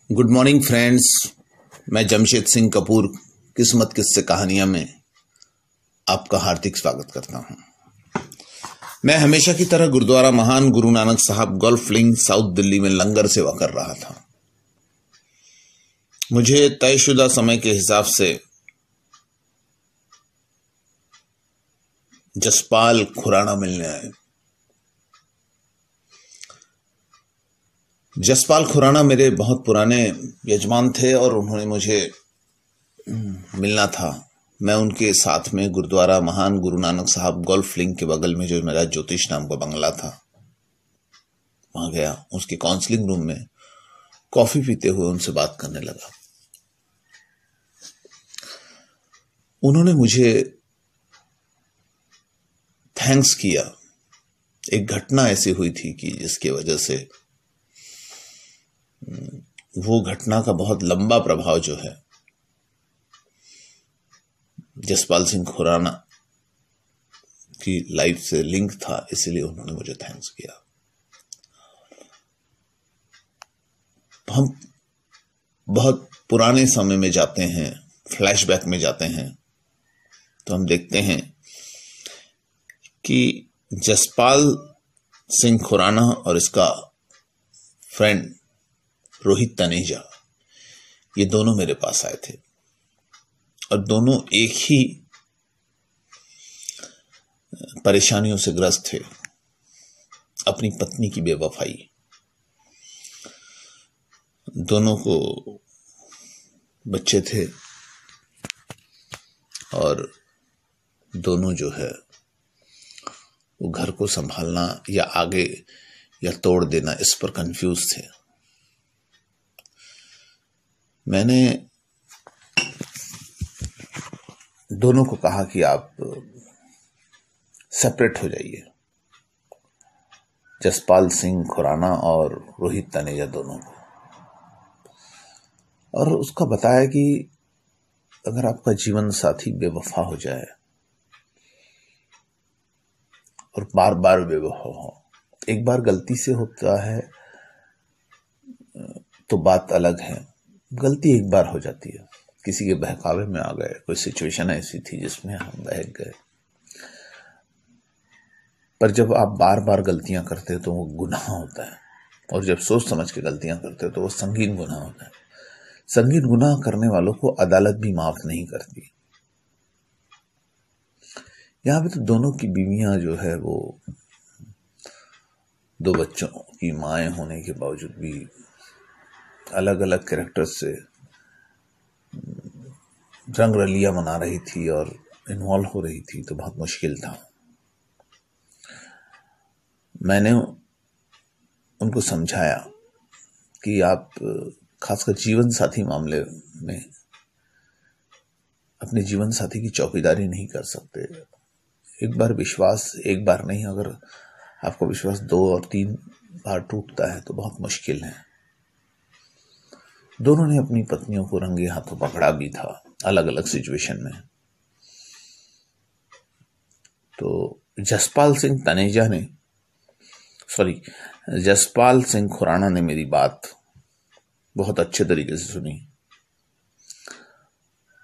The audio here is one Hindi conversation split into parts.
Good morning friends. मैं जमशेद सिंह कपूर किस्मत किस्से कहानियां में आपका हार्दिक स्वागत करता हूं। मैं हमेशा की तरह गुरुद्वारा महान गुरु नानक साहब गोल्फ लिंक साउथ दिल्ली में लंगर सेवा कर रहा था। मुझे तयशुदा समय के हिसाब से जसपाल खुराना मिलने आए। जसपाल खुराना मेरे बहुत पुराने यजमान थे और उन्होंने मुझे मिलना था। मैं उनके साथ में गुरुद्वारा महान गुरु नानक साहब गोल्फ लिंक के बगल में जो मेरा ज्योतिष नाम का बंगला था वहां गया। उसके काउंसलिंग रूम में कॉफी पीते हुए उनसे बात करने लगा। उन्होंने मुझे थैंक्स किया। एक घटना ऐसी हुई थी कि जिसकी वजह से वो घटना का बहुत लंबा प्रभाव जो है जसपाल सिंह खुराना की लाइफ से लिंक था, इसलिए उन्होंने मुझे थैंक्स किया। हम बहुत पुराने समय में जाते हैं, फ्लैशबैक में जाते हैं, तो हम देखते हैं कि जसपाल सिंह खुराना और इसका फ्रेंड रोहित तनेजा, ये दोनों मेरे पास आए थे और दोनों एक ही परेशानियों से ग्रस्त थे। अपनी पत्नी की बेवफाई, दोनों को बच्चे थे और दोनों जो है वो घर को संभालना या आगे या तोड़ देना, इस पर कंफ्यूज थे। मैंने दोनों को कहा कि आप सेपरेट हो जाइए, जसपाल सिंह खुराना और रोहित तनेजा दोनों को, और उसका बताया कि अगर आपका जीवन साथी बेवफा हो जाए और बार बार बेवफा हो, एक बार गलती से होता है तो बात अलग है, गलती एक बार हो जाती है, किसी के बहकावे में आ गए, कोई सिचुएशन ऐसी थी जिसमें हम बहक गए, पर जब आप बार बार गलतियां करते हो तो वो गुनाह होता है, और जब सोच समझ के गलतियां करते हो तो वो संगीन गुनाह होता है। संगीन गुनाह करने वालों को अदालत भी माफ नहीं करती। यहां पे तो दोनों की बीवियां जो है वो दो बच्चों की माएं होने के बावजूद भी अलग अलग कैरेक्टर से रंग रलिया मना रही थी और इन्वॉल्व हो रही थी, तो बहुत मुश्किल था। मैंने उनको समझाया कि आप खासकर जीवन साथी मामले में अपने जीवन साथी की चौकीदारी नहीं कर सकते। एक बार विश्वास, एक बार नहीं, अगर आपका विश्वास 2 और 3 बार टूटता है तो बहुत मुश्किल है। दोनों ने अपनी पत्नियों को रंगे हाथों पकड़ा भी था अलग अलग सिचुएशन में। तो जसपाल सिंह खुराना ने मेरी बात बहुत अच्छे तरीके से सुनी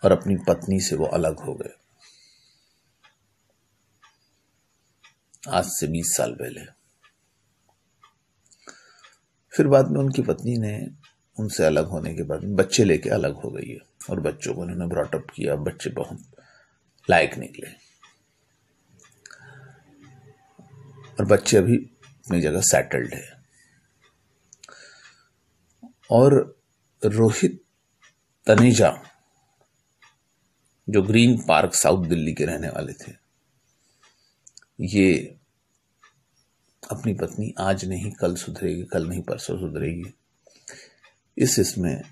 और अपनी पत्नी से वो अलग हो गए, आज से 20 साल पहले। फिर बाद में उनकी पत्नी ने उनसे अलग होने के बाद बच्चे लेके अलग हो गई है और बच्चों को उन्होंने ब्रॉटअप किया। बच्चे बहुत लायक निकले और बच्चे अभी अपनी जगह सेटल्ड है। और रोहित तनेजा जो ग्रीन पार्क साउथ दिल्ली के रहने वाले थे, ये अपनी पत्नी आज नहीं कल सुधरेगी, कल नहीं परसों सुधरेगी, इसमें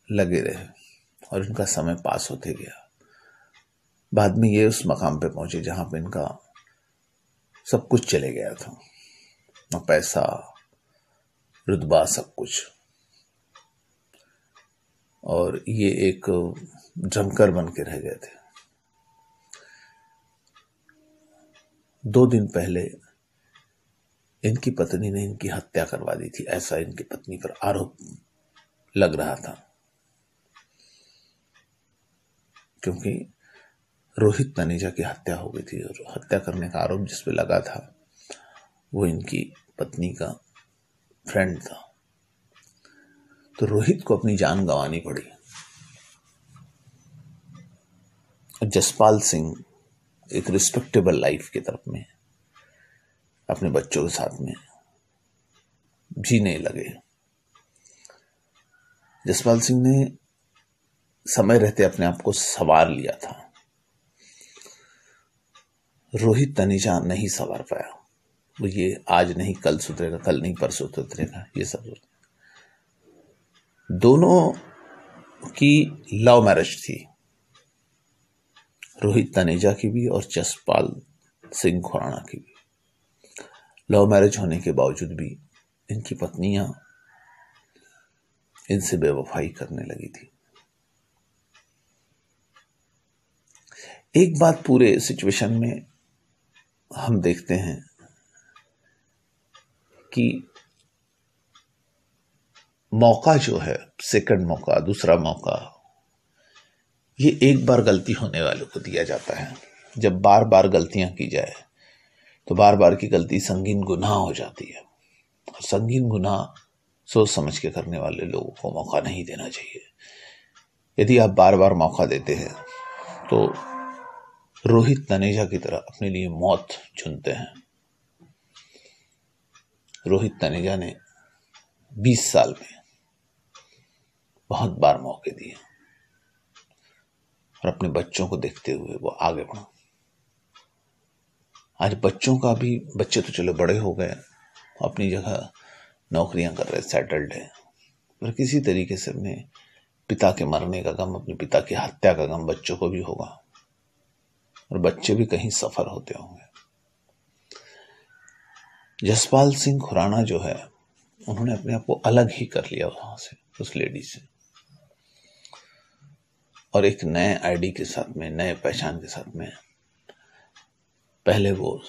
लगे रहे और इनका समय पास होते गया। बाद में ये उस मकाम पे पहुंचे जहां पे इनका सब कुछ चले गया था, ना पैसा, रुतबा, सब कुछ, और ये एक ड्रंकर बन के रह गए थे। 2 दिन पहले इनकी पत्नी ने इनकी हत्या करवा दी थी, ऐसा इनकी पत्नी पर आरोप लग रहा था, क्योंकि रोहित तनेजा की हत्या हो गई थी और हत्या करने का आरोप जिस पे लगा था वो इनकी पत्नी का फ्रेंड था। तो रोहित को अपनी जान गंवानी पड़ी। जसपाल सिंह एक रिस्पेक्टेबल लाइफ की तरफ में अपने बच्चों के साथ में जीने लगे। जसपाल सिंह ने समय रहते अपने आप को संवार लिया था। रोहित तनेजा नहीं संवार पाया। वो ये आज नहीं कल सुधरेगा, कल नहीं परसों सुधरेगा, ये सब दोनों की लव मैरिज थी, रोहित तनेजा की भी और जसपाल सिंह खुराना की भी। लव मैरिज होने के बावजूद भी इनकी पत्नियां इनसे बेवफाई करने लगी थी। एक बात पूरे सिचुएशन में हम देखते हैं कि मौका जो है, सेकंड मौका, दूसरा मौका, ये एक बार गलती होने वालों को दिया जाता है। जब बार बार गलतियां की जाए तो बार बार की गलती संगीन गुनाह हो जाती है, और संगीन गुनाह सोच समझ के करने वाले लोगों को मौका नहीं देना चाहिए। यदि आप बार बार मौका देते हैं तो रोहित तनेजा की तरह अपने लिए मौत चुनते हैं। रोहित तनेजा ने 20 साल में बहुत बार मौके दिए और अपने बच्चों को देखते हुए वो आगे बढ़ा। आज बच्चे तो चलो बड़े हो गए, अपनी जगह नौकरियां कर रहे, सेटल्ड है, पर किसी तरीके से अपने पिता के मरने का गम, अपने पिता की हत्या का गम बच्चों को भी होगा, और बच्चे भी कहीं सफर होते होंगे। जसपाल सिंह खुराना जो है, उन्होंने अपने आप को अलग ही कर लिया वहां से, उस लेडी से, और एक नए आईडी के साथ में, नए पहचान के साथ में। पहले वो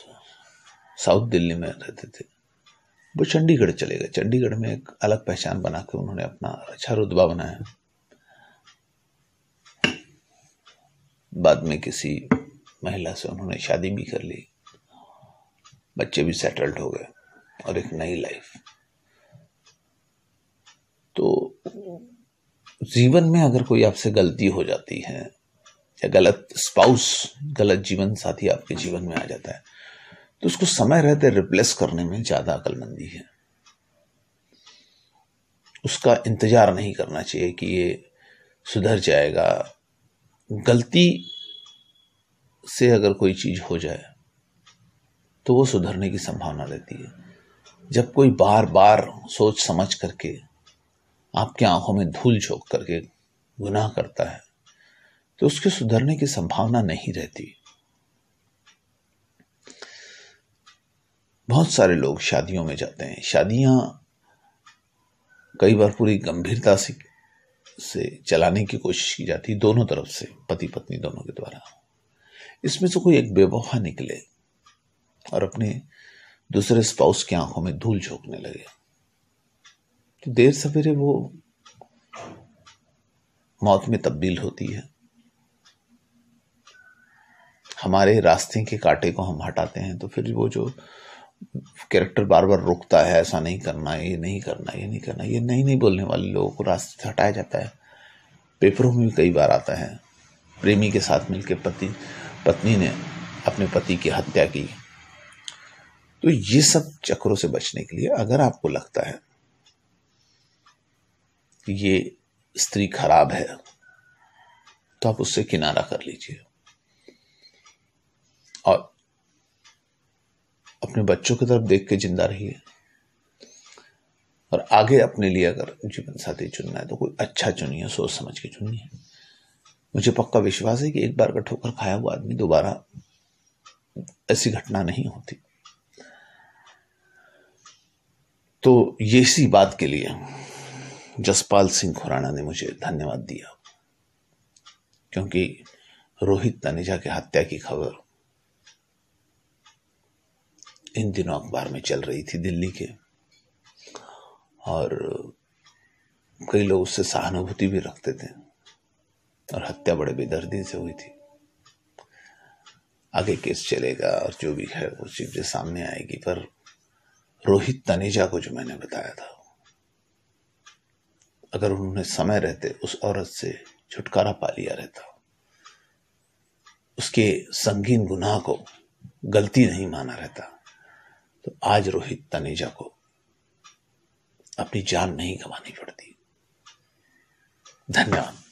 साउथ दिल्ली में रहते थे, वो चंडीगढ़ चले गए। चंडीगढ़ में एक अलग पहचान बना के उन्होंने अपना अच्छा रुतबा बनाया। बाद में किसी महिला से उन्होंने शादी भी कर ली, बच्चे भी सेटल्ड हो गए और एक नई लाइफ। तो जीवन में अगर कोई आपसे गलती हो जाती है, या गलत स्पाउस, गलत जीवन साथी आपके जीवन में आ जाता है, तो उसको समय रहते रिप्लेस करने में ज्यादा अक्लमंदी है। उसका इंतजार नहीं करना चाहिए कि ये सुधर जाएगा। गलती से अगर कोई चीज हो जाए तो वो सुधरने की संभावना रहती है। जब कोई बार बार सोच समझ करके आपकी आंखों में धूल झोंक करके गुनाह करता है तो उसके सुधरने की संभावना नहीं रहती। बहुत सारे लोग शादियों में जाते हैं, शादियां कई बार पूरी गंभीरता से चलाने की कोशिश की जाती है, दोनों तरफ से, पति पत्नी दोनों के द्वारा। इसमें से कोई एक बेवफा निकले और अपने दूसरे स्पाउस की आंखों में धूल झोंकने लगे, तो देर सवेरे वो मौत में तब्दील होती है। हमारे रास्ते के कांटे को हम हटाते हैं तो फिर वो जो कैरेक्टर बार बार रुकता है, ऐसा नहीं करना, ये नहीं करना, ये नहीं करना, ये नहीं बोलने वाले लोगों को रास्ते से हटाया जाता है। पेपरों में भी कई बार आता है, प्रेमी के साथ मिलकर पत्नी ने अपने पति की हत्या की। तो ये सब चक्रों से बचने के लिए अगर आपको लगता है कि ये स्त्री खराब है तो आप उससे किनारा कर लीजिए और अपने बच्चों की तरफ देख के जिंदा रहिए। और आगे अपने लिए अगर जीवन साथी चुनना है तो कोई अच्छा चुनिए, सोच समझ के चुनिए। मुझे पक्का विश्वास है कि एक बार का ठोकर खाया हुआ आदमी दोबारा ऐसी घटना नहीं होती। तो ये इसी बात के लिए जसपाल सिंह खुराना ने मुझे धन्यवाद दिया, क्योंकि रोहित तनेजा की हत्या की खबर इन दिनों अखबार में चल रही थी दिल्ली के, और कई लोग उससे सहानुभूति भी रखते थे और हत्या बड़े बेदर्दी से हुई थी। आगे केस चलेगा और जो भी है वो चीजें सामने आएगी, पर रोहित तनेजा को जो मैंने बताया था, अगर उन्होंने समय रहते उस औरत से छुटकारा पा लिया रहता, उसके संगीन गुनाह को गलती नहीं माना रहता, तो आज रोहित तनेजा को अपनी जान नहीं गंवानी पड़ती। धन्यवाद।